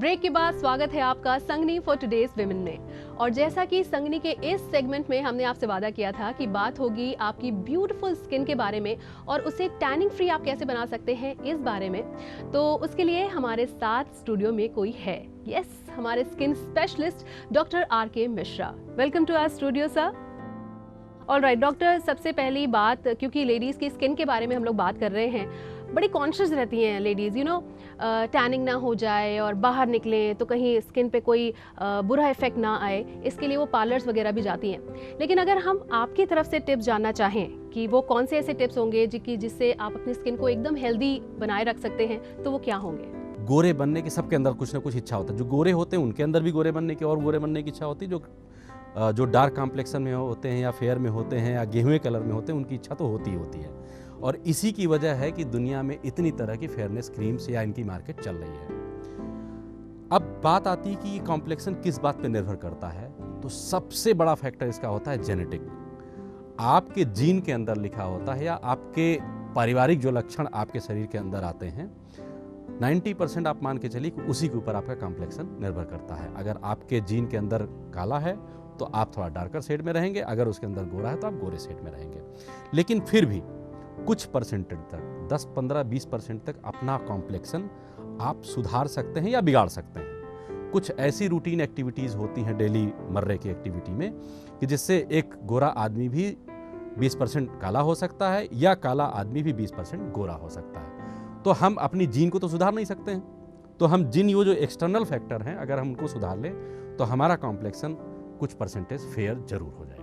Break के बाद स्वागत है आपका संगनी फॉर टुडेज विमेन में। और जैसा कि संगनी के इस सेगमेंट में हमने आपसे वादा किया था कि बात होगी आपकी ब्यूटीफुल स्किन के बारे में और उसे टैनिंग फ्री आप कैसे बना सकते हैं इस बारे में। तो उसके लिए हमारे साथ स्टूडियो में कोई है। यस, हमारे skin specialist doctor RK Mishra. Welcome to our studio sir. Alright doctor, सबसे पहली बात, क्योंकि लेडीज़ की स्किन के बारे में हम लोग बात कर रहे हैं, बड़ी कॉन्शियस रहती हैं लेडीज़, टैनिंग ना हो जाए और बाहर निकलें तो कहीं स्किन पे कोई बुरा इफेक्ट ना आए, इसके लिए वो पार्लर्स वगैरह भी जाती हैं। लेकिन अगर हम आपकी तरफ से टिप्स जानना चाहें कि वो कौन से ऐसे टिप्स होंगे जिससे आप अपनी स्किन को एकदम हेल्दी बनाए रख सकते हैं, तो वो क्या होंगे? गोरे बनने की सबके अंदर कुछ ना कुछ इच्छा होता है। जो गोरे होते हैं उनके अंदर भी गोरे बनने की और गोरे बनने की इच्छा होती है। जो डार्क कॉम्प्लेक्शन में होते हैं या फेयर में होते हैं या गेहुए कलर में होते हैं, उनकी इच्छा तो होती ही होती है। और इसी की वजह है कि दुनिया में इतनी तरह की फेयरनेस क्रीम्स या इनकी मार्केट चल रही है। अब बात आती है कि ये कॉम्प्लेक्शन किस बात पे निर्भर करता है, तो सबसे बड़ा फैक्टर इसका होता है जेनेटिक। आपके जीन के अंदर लिखा होता है या आपके पारिवारिक जो लक्षण आपके शरीर के अंदर आते हैं, 90% आप मान के चलिए कि उसी के ऊपर आपका कॉम्प्लेक्शन निर्भर करता है। अगर आपके जीन के अंदर काला है तो आप थोड़ा डार्कर शेड में रहेंगे, अगर उसके अंदर गोरा है तो आप गोरे शेड में रहेंगे। लेकिन फिर भी कुछ परसेंटेज तक, 10, 15, 20% तक अपना कॉम्प्लेक्शन आप सुधार सकते हैं या बिगाड़ सकते हैं। कुछ ऐसी रूटीन एक्टिविटीज़ होती हैं डेली मर्रे की एक्टिविटी में कि जिससे एक गोरा आदमी भी 20% काला हो सकता है या काला आदमी भी 20% गोरा हो सकता है। तो हम अपनी जीन को तो सुधार नहीं सकते हैं, तो हम जो एक्सटर्नल फैक्टर हैं, अगर हम उनको सुधार लें तो हमारा कॉम्प्लेक्शन कुछ परसेंटेज फेयर जरूर हो जाएगा।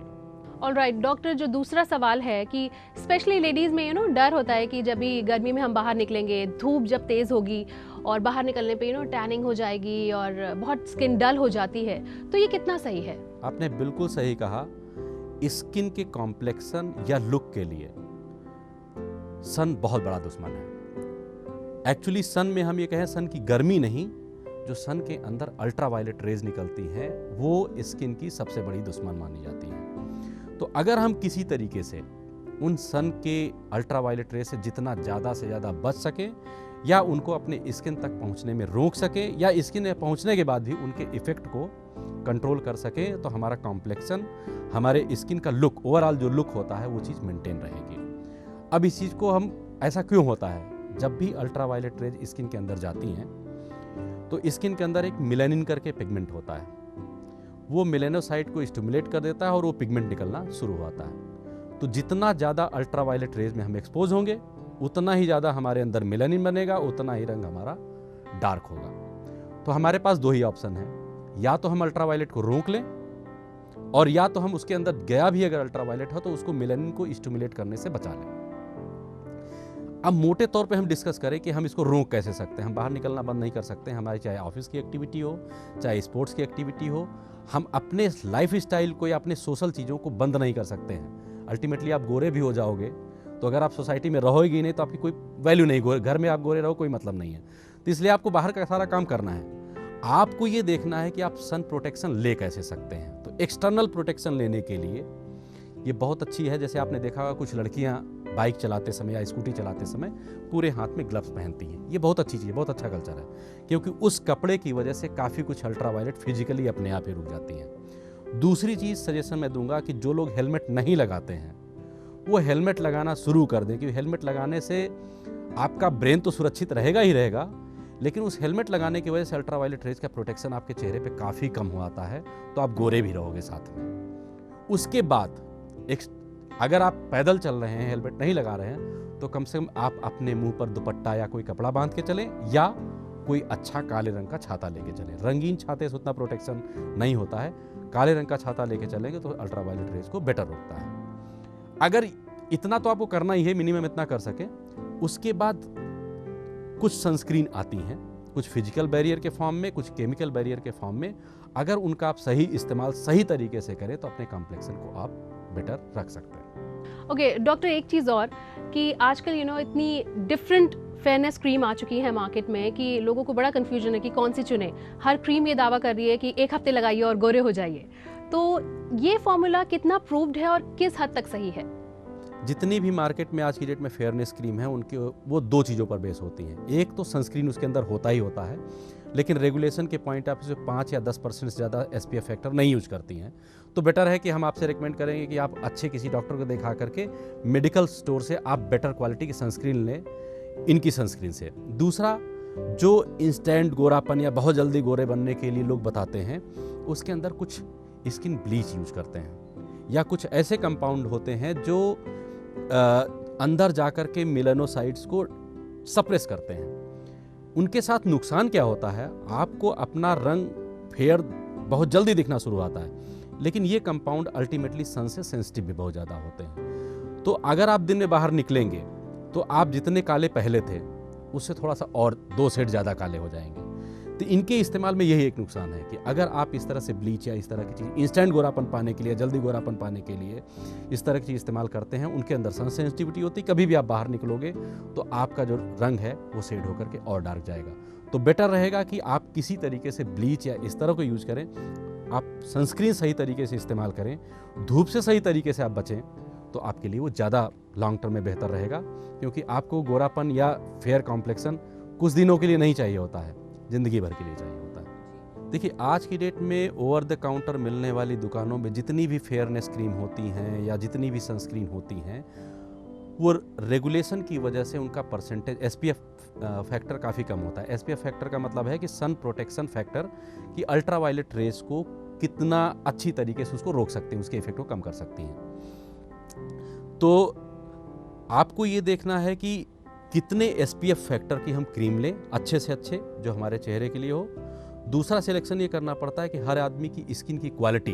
ऑलराइट डॉक्टर, जो दूसरा सवाल है कि स्पेशली लेडीज़ में डर होता है कि जब भी गर्मी में हम बाहर निकलेंगे, धूप जब तेज़ होगी और बाहर निकलने पे टैनिंग हो जाएगी और बहुत स्किन डल हो जाती है, तो ये कितना सही है? आपने बिल्कुल सही कहा। स्किन के कॉम्प्लेक्शन या लुक के लिए सन बहुत बड़ा दुश्मन है। एक्चुअली सन में हम ये कहें, सन की गर्मी नहीं, जो सन के अंदर अल्ट्रावायलेट रेज निकलती हैं वो स्किन की सबसे बड़ी दुश्मन मानी जाती हैं। तो अगर हम किसी तरीके से उन सन के अल्ट्रावायलेट रेज से जितना ज़्यादा से ज़्यादा बच सकें या उनको अपने स्किन तक पहुंचने में रोक सकें या स्किन में पहुंचने के बाद भी उनके इफेक्ट को कंट्रोल कर सकें, तो हमारा कॉम्प्लेक्शन, हमारे स्किन का लुक, ओवरऑल जो लुक होता है वो चीज़ मेंटेन रहेगी। अब इस चीज़ को हम, ऐसा क्यों होता है, जब भी अल्ट्रावायलेट रेज स्किन के अंदर जाती हैं तो स्किन के अंदर एक मेलानिन करके पिगमेंट होता है, वो मेलेनोसाइट को स्टिमुलेट कर देता है और वो पिगमेंट निकलना शुरू होता है। तो जितना ज़्यादा अल्ट्रावायलेट रेज में हम एक्सपोज होंगे उतना ही ज़्यादा हमारे अंदर मेलानिन बनेगा, उतना ही रंग हमारा डार्क होगा। तो हमारे पास दो ही ऑप्शन है, या तो हम अल्ट्रावायलेट को रोक लें और या तो हम उसके अंदर गया भी अगर अल्ट्रावायलेट हो तो उसको मेलानिन को स्टिमुलेट करने से बचा लें। अब मोटे तौर पे हम डिस्कस करें कि हम इसको रोक कैसे सकते हैं। हम बाहर निकलना बंद नहीं कर सकते, हमारी चाहे ऑफिस की एक्टिविटी हो, चाहे स्पोर्ट्स की एक्टिविटी हो, हम अपने लाइफ स्टाइल को या अपने सोशल चीज़ों को बंद नहीं कर सकते हैं। अल्टीमेटली आप गोरे भी हो जाओगे तो अगर आप सोसाइटी में रहोगे नहीं तो आपकी कोई वैल्यू नहीं, घर में आप गोरे रहो कोई मतलब नहीं है। तो इसलिए आपको बाहर का सारा काम करना है। आपको ये देखना है कि आप सन प्रोटेक्शन ले कैसे सकते हैं। तो एक्सटर्नल प्रोटेक्शन लेने के लिए ये बहुत अच्छी है। जैसे आपने देखा होगा कुछ लड़कियां बाइक चलाते समय या स्कूटी चलाते समय पूरे हाथ में ग्लव्स पहनती हैं। ये बहुत अच्छी चीज़ है, बहुत अच्छा कल्चर है, क्योंकि उस कपड़े की वजह से काफ़ी कुछ अल्ट्रावायलेट फिजिकली अपने आप ही रुक जाती हैं। दूसरी चीज़ सजेशन मैं दूंगा कि जो लोग हेलमेट नहीं लगाते हैं वो हेलमेट लगाना शुरू कर दें, क्योंकि हेलमेट लगाने से आपका ब्रेन तो सुरक्षित रहेगा ही रहेगा, लेकिन उस हेलमेट लगाने की वजह से अल्ट्रावायलेट रेज का प्रोटेक्शन आपके चेहरे पे काफ़ी कम हो आता है, तो आप गोरे भी रहोगे साथ में। उसके बाद अगर आप पैदल चल रहे हैं, हेलमेट नहीं लगा रहे हैं, तो कम से कम आप अपने मुंह पर दुपट्टा या कोई कपड़ा बांध के चलें या कोई अच्छा काले रंग का छाता लेके चलें। रंगीन छाते से उतना प्रोटेक्शन नहीं होता है, काले रंग का छाता लेके चलेंगे तो अल्ट्रावायलेट रेज को बेटर रोकता है। अगर इतना तो आपको करना ही है, मिनिमम इतना कर सके। उसके बाद कुछ सनस्क्रीन आती हैं, कुछ फिजिकल बैरियर के फॉर्म में, कुछ केमिकल बैरियर के फॉर्म में। अगर उनका आप सही इस्तेमाल सही तरीके से करें तो अपने कॉम्प्लेक्शन को आप बेटर रख सकते हैं। ओके डॉक्टर, एक चीज़ और कि आजकल इतनी डिफरेंट फेयरनेस क्रीम आ चुकी है मार्केट में कि लोगों को बड़ा कन्फ्यूजन है कि कौन सी चुने। हर क्रीम ये दावा कर रही है कि 1 हफ्ते लगाइए और गोरे हो जाइए। तो ये फॉर्मूला कितना प्रूव्ड है और किस हद तक सही है? जितनी भी मार्केट में आज की डेट में फेयरनेस क्रीम है, उनकी वो दो चीज़ों पर बेस होती हैं। एक तो सनस्क्रीन उसके अंदर होता ही होता है, लेकिन रेगुलेशन के पॉइंट ऑफ व्यू से 5 या 10% से ज़्यादा SPF फैक्टर नहीं यूज करती हैं। तो बेटर है कि हम आपसे रिकमेंड करेंगे कि आप अच्छे किसी डॉक्टर को दिखा करके मेडिकल स्टोर से आप बेटर क्वालिटी की सनस्क्रीन लें, इनकी सनस्क्रीन से। दूसरा, जो इंस्टेंट गोरापन या बहुत जल्दी गोरे बनने के लिए लोग बताते हैं, उसके अंदर कुछ स्किन ब्लीच यूज करते हैं या कुछ ऐसे कंपाउंड होते हैं जो अंदर जाकर के मेलानोसाइट्स को सप्रेस करते हैं। उनके साथ नुकसान क्या होता है, आपको अपना रंग फेयर बहुत जल्दी दिखना शुरू होता है, लेकिन ये कंपाउंड अल्टीमेटली सन से सेंसिटिव भी बहुत ज़्यादा होते हैं। तो अगर आप दिन में बाहर निकलेंगे तो आप जितने काले पहले थे उससे थोड़ा सा और 2 शेड ज़्यादा काले हो जाएंगे। तो इनके इस्तेमाल में यही एक नुकसान है कि अगर आप इस तरह से ब्लीच या इस तरह की चीज़ इंस्टेंट गोरापन पाने के लिए, जल्दी गोरापन पाने के लिए इस तरह की चीज़ इस्तेमाल करते हैं, उनके अंदर सन सेंसिटिविटी होती है। कभी भी आप बाहर निकलोगे तो आपका जो रंग है वो शेड होकर के और डार्क जाएगा। तो बेटर रहेगा कि आप किसी तरीके से ब्लीच या इस तरह को यूज करें, आप सनस्क्रीन सही तरीके से इस्तेमाल करें, धूप से सही तरीके से आप बचें, तो आपके लिए वो ज़्यादा लॉन्ग टर्म में बेहतर रहेगा। क्योंकि आपको गोरापन या फेयर कॉम्प्लेक्सन कुछ दिनों के लिए नहीं चाहिए होता है, ज़िंदगी भर के लिए चाहिए होता है। देखिए, आज की डेट में ओवर द काउंटर मिलने वाली दुकानों में जितनी भी फेयरनेस क्रीम होती हैं या जितनी भी सनस्क्रीन होती हैं, वो रेगुलेशन की वजह से उनका परसेंटेज SPF फैक्टर काफ़ी कम होता है। SPF फैक्टर का मतलब है कि सन प्रोटेक्शन फैक्टर, कि अल्ट्रावायलेट रेस को कितना अच्छी तरीके से उसको रोक सकते हैं, उसके इफेक्ट को कम कर सकती हैं। तो आपको ये देखना है कि कितने SPF फैक्टर की हम क्रीम लें, अच्छे से अच्छे, जो हमारे चेहरे के लिए हो। दूसरा सिलेक्शन ये करना पड़ता है कि हर आदमी की स्किन की क्वालिटी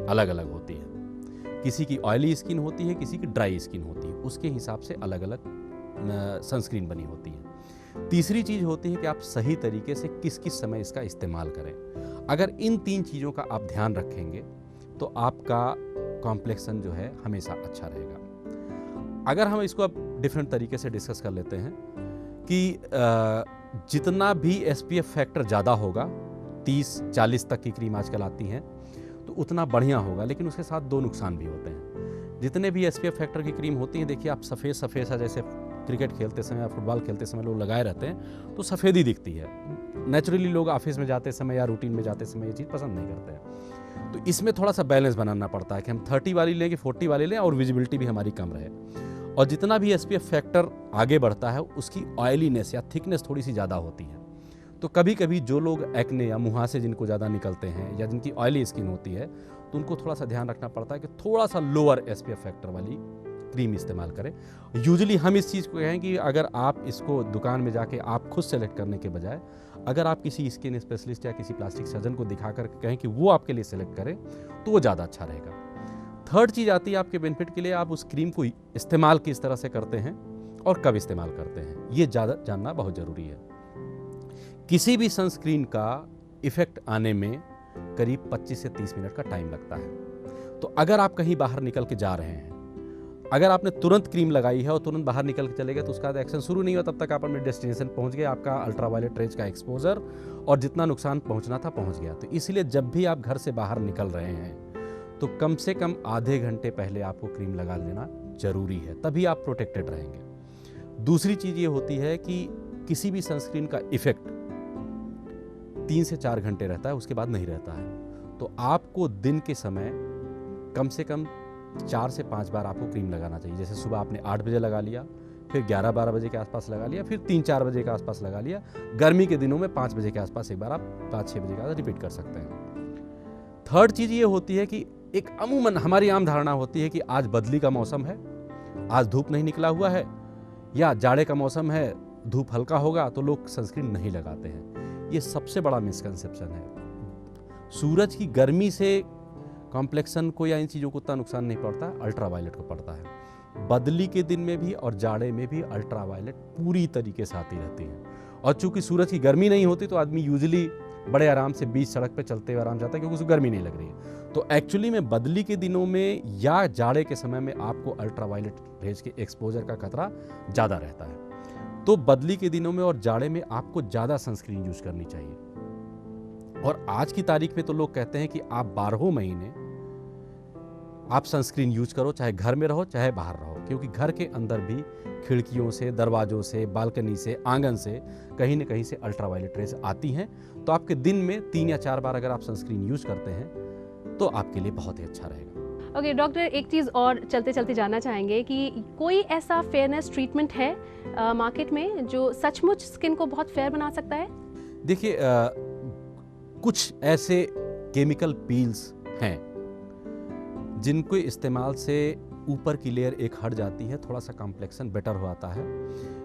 अलग अलग होती है। किसी की ऑयली स्किन होती है, किसी की ड्राई स्किन होती है, उसके हिसाब से अलग अलग सनस्क्रीन बनी होती है। तीसरी चीज़ होती है कि आप सही तरीके से किस किस समय इसका इस्तेमाल करें। अगर इन 3 चीज़ों का आप ध्यान रखेंगे तो आपका कॉम्प्लेक्सन जो है हमेशा अच्छा रहेगा। अगर हम इसको अब डिफरेंट तरीके से डिस्कस कर लेते हैं कि जितना भी SPF फैक्टर ज़्यादा होगा, 30-40 तक की क्रीम आजकल आती हैं, तो उतना बढ़िया होगा। लेकिन उसके साथ 2 नुकसान भी होते हैं। जितने भी SPF फैक्टर की क्रीम होती हैं, देखिए आप सफ़ेद सफ़ेद सा, जैसे क्रिकेट खेलते समय या फुटबॉल खेलते समय लोग लगाए रहते हैं तो सफ़ेद ही दिखती है। नेचुरली लोग ऑफिस में जाते समय या रूटीन में जाते समय ये चीज़ पसंद नहीं करते हैं। तो इसमें थोड़ा सा बैलेंस बनाना पड़ता है कि हम 30 वाली लें कि 40 वाली लें और विजिबिलिटी भी हमारी कम रहे। और जितना भी SPF फैक्टर आगे बढ़ता है, उसकी ऑयलीनेस या थिकनेस थोड़ी सी ज़्यादा होती है। तो कभी कभी जो लोग एक्ने या मुहासे जिनको ज़्यादा निकलते हैं या जिनकी ऑयली स्किन होती है, तो उनको थोड़ा सा ध्यान रखना पड़ता है कि थोड़ा सा लोअर SPF फैक्टर वाली क्रीम इस्तेमाल करें। यूजुअली हम इस चीज़ को कहें कि अगर आप इसको दुकान में जाके आप खुद सेलेक्ट करने के बजाय, अगर आप किसी स्किन स्पेशलिस्ट या किसी प्लास्टिक सर्जन को दिखा कर कहें कि वो आपके लिए सेलेक्ट करें, तो वो ज़्यादा अच्छा रहेगा। थर्ड चीज़ आती है आपके बेनिफिट के लिए, आप उस क्रीम को इस्तेमाल किस तरह से करते हैं और कब इस्तेमाल करते हैं, ये ज़्यादा जानना बहुत ज़रूरी है। किसी भी सनस्क्रीन का इफेक्ट आने में करीब 25 से 30 मिनट का टाइम लगता है। तो अगर आप कहीं बाहर निकल के जा रहे हैं, अगर आपने तुरंत क्रीम लगाई है और तुरंत बाहर निकल के चले गए, तो उसका एक्शन शुरू नहीं हुआ, तब तक आप अपने डेस्टिनेशन पहुंच गए, आपका अल्ट्रावायलेट रेज का एक्सपोजर और जितना नुकसान पहुंचना था पहुंच गया। तो इसलिए जब भी आप घर से बाहर निकल रहे हैं तो कम से कम आधे घंटे पहले आपको क्रीम लगा लेना जरूरी है, तभी आप प्रोटेक्टेड रहेंगे। दूसरी चीज़ ये होती है कि किसी भी सनस्क्रीन का इफेक्ट 3 से 4 घंटे रहता है, उसके बाद नहीं रहता है। तो आपको दिन के समय कम से कम 4 से 5 बार आपको क्रीम लगाना चाहिए। जैसे सुबह आपने 8 बजे लगा लिया, फिर 11-12 बजे के आसपास लगा लिया, फिर 3-4 बजे के आसपास लगा लिया। गर्मी के दिनों में 5 बजे के आसपास एक बार आप 5-6 बजे के आसपास रिपीट कर सकते हैं। थर्ड चीज़ ये होती है कि एक अमूमन हमारी आम धारणा होती है कि आज बदली का मौसम है, आज धूप नहीं निकला हुआ है, या जाड़े का मौसम है, धूप हल्का होगा, तो लोग सनस्क्रीन नहीं लगाते हैं। ये सबसे बड़ा मिसकंसेप्शन है। सूरज की गर्मी से कॉम्प्लेक्सन को या इन चीज़ों को उतना नुकसान नहीं पड़ता, अल्ट्रावायलेट को पड़ता है। बदली के दिन में भी और जाड़े में भी अल्ट्रावायलेट पूरी तरीके से आती रहती है। और चूंकि सूरज की गर्मी नहीं होती, तो आदमी यूजुअली बड़े आराम से बीच सड़क पे चलते हुए आराम जाता है, क्योंकि उसको गर्मी नहीं लग रही है। तो एक्चुअली में बदली के दिनों में या जाड़े के समय में आपको अल्ट्रावायलेट रेज के एक्सपोजर का खतरा ज़्यादा रहता है। तो बदली के दिनों में और जाड़े में आपको ज़्यादा सनस्क्रीन यूज करनी चाहिए। और आज की तारीख में तो लोग कहते हैं कि आप 12 महीने आप सनस्क्रीन यूज करो, चाहे घर में रहो चाहे बाहर रहो, क्योंकि घर के अंदर भी खिड़कियों से, दरवाजों से, बालकनी से, आंगन से कहीं न कहीं से अल्ट्रावायलेट रेज आती हैं। तो आपके दिन में 3 या 4 बार अगर आप सनस्क्रीन यूज करते हैं तो आपके लिए बहुत ही अच्छा रहेगा। ओके डॉक्टर, एक चीज़ और चलते चलते जानना चाहेंगे कि कोई ऐसा फेयरनेस ट्रीटमेंट है मार्केट में जो सचमुच स्किन को बहुत फेयर बना सकता है? देखिए, कुछ ऐसे केमिकल पील्स हैं जिनको इस्तेमाल से ऊपर की लेयर एक हट जाती है, थोड़ा सा कॉम्प्लेक्शन बेटर हो आता है।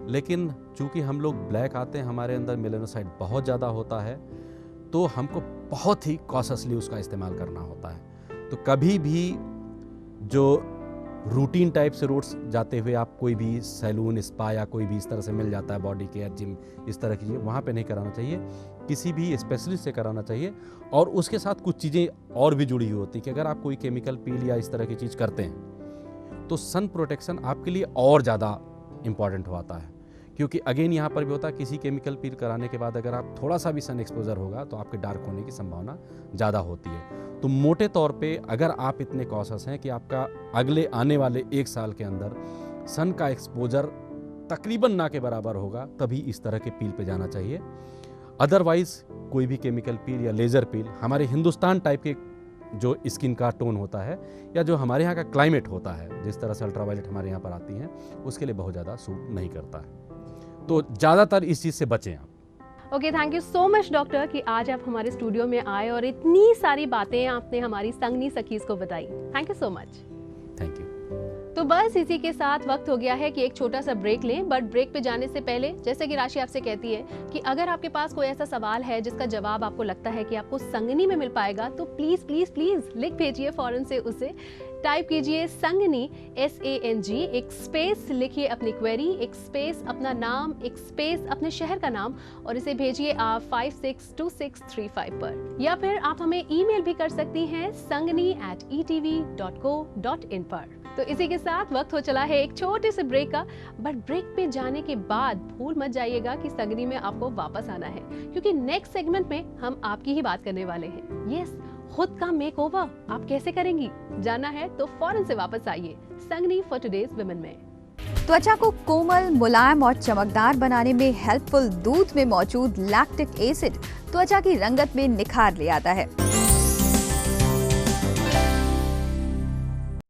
लेकिन चूंकि हम लोग ब्लैक आते हैं, हमारे अंदर मेलानोसाइट बहुत ज़्यादा होता है, तो हमको बहुत ही कॉशसली उसका इस्तेमाल करना होता है। तो कभी भी जो रूटीन टाइप से रोड्स जाते हुए आप कोई भी सैलून, स्पा या कोई भी इस तरह से मिल जाता है, बॉडी केयर, जिम, इस तरह की चीज़ें, वहाँ पे नहीं कराना चाहिए, किसी भी स्पेशलिस्ट से कराना चाहिए। और उसके साथ कुछ चीज़ें और भी जुड़ी हुई होती है कि अगर आप कोई केमिकल पील या इस तरह की चीज़ करते हैं तो सन प्रोटेक्शन आपके लिए और ज़्यादा इम्पॉर्टेंट हो आता है, क्योंकि अगेन यहाँ पर भी होता है किसी केमिकल पील कराने के बाद अगर आप थोड़ा सा भी सन एक्सपोजर होगा तो आपके डार्क होने की संभावना ज़्यादा होती है। तो मोटे तौर पे अगर आप इतने कॉशस हैं कि आपका अगले आने वाले 1 साल के अंदर सन का एक्सपोजर तकरीबन ना के बराबर होगा, तभी इस तरह के पील पे जाना चाहिए। अदरवाइज कोई भी केमिकल पील या लेज़र पील हमारे हिंदुस्तान टाइप के जो स्किन का टोन होता है या जो हमारे यहाँ का क्लाइमेट होता है, जिस तरह से अल्ट्रावायलेट हमारे यहाँ पर आती हैं, उसके लिए बहुत ज़्यादा सूट नहीं करता है। तो ज़्यादातर इस चीज़ से बचें आप। Okay, thank you so much doctor कि आज आप हमारे स्टूडियो में आए और इतनी सारी बातें आपने हमारी संगनी सखीज को बताई। Thank you so much. Thank you. तो बस इसी के साथ वक्त हो गया है कि एक छोटा सा ब्रेक लें, बट ब्रेक पे जाने से पहले जैसे कि राशि आपसे कहती है कि अगर आपके पास कोई ऐसा सवाल है जिसका जवाब आपको लगता है कि आपको संगनी में मिल पाएगा, तो प्लीज प्लीज प्लीज लिख भेजिए फौरन से उसे। टाइप कीजिए संगनी, SANG, एक स्पेस लिखिए अपनी क्वेरी, एक स्पेस अपना नाम, एक स्पेस अपने शहर का नाम, और इसे भेजिए आप 562635 पर, या फिर आप हमें ईमेल भी कर सकती हैं sangni@etv.co.in पर। तो इसी के साथ वक्त हो चला है एक छोटे से ब्रेक का, बट ब्रेक पे जाने के बाद भूल मत जाइएगा कि संगनी में आपको वापस आना है, क्योंकि नेक्स्ट सेगमेंट में हम आपकी ही बात करने वाले हैं। यस, खुद का मेकओवर आप कैसे करेंगी, जानना है तो फौरन से वापस आइए संगनी फॉर टुडेज विमेन में। त्वचा को कोमल, मुलायम और चमकदार बनाने में हेल्पफुल दूध में मौजूद लैक्टिक एसिड त्वचा की रंगत में निखार ले आता है।